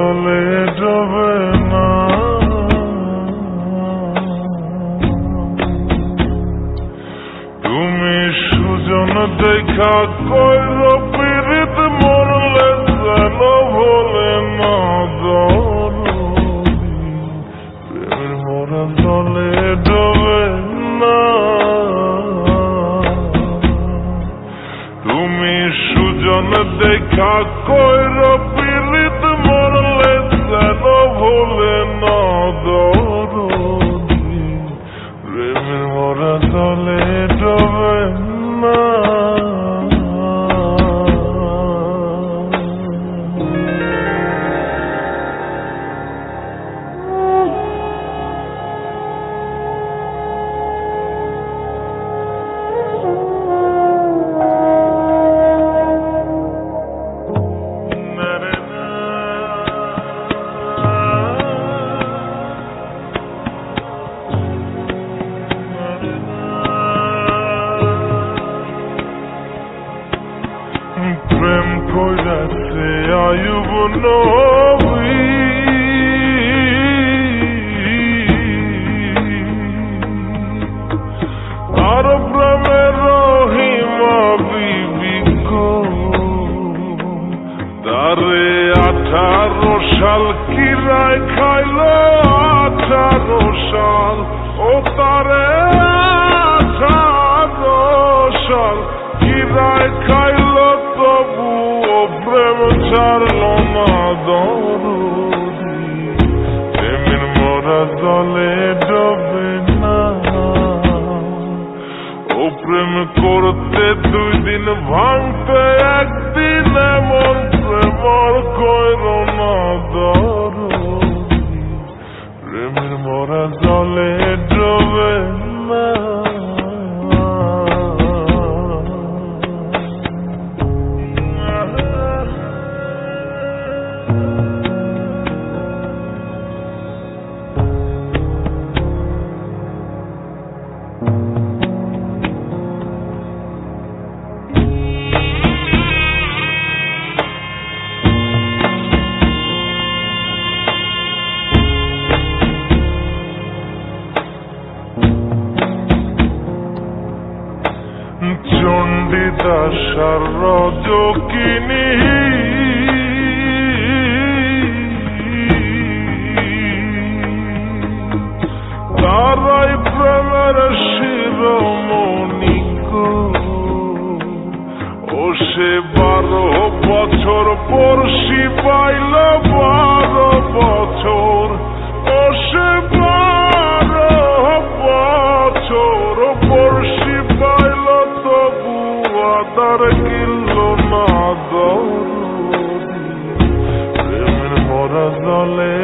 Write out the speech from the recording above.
জলে ডোবে না। তুমি সুজন দেখা কইর পীড়িত মরলে যেন ভোলে না প্রেমের মোরা জলে ডোবে না। তুমি সুজন দেখা কইর পীড়িত মরলে যেন ভোলে না প্রেমের মোরা জলে ডোবে না। প্রেম কইরাছে আয়ুব নবী, আর প্রেমে রহিমা বিবি গো, তারে 18 সাল কিরায় খাইল 18 সাল, ও তারে 18 সাল কিরায় খাইল, তবু ও প্রেম ছাড়ল না দরদি, প্রেমের মোরা জলে ডোবে না। ও প্রেম করতে 2 দিন ভাঙতে 1 দিন, এমন প্রেম আর কইর না দরদি, প্রেমের মোরা জলে ডোবে না। চণ্ডীদাসার রজকিনী, তারাই প্রেমের শিরোমণি গো, ও সে 12 বছর পড়শি পাইল 12 বছর, ও সে 12 বছর পড়শি পাইল, তবু আদার কিল না দরদি, প্রেমের মোরা জলে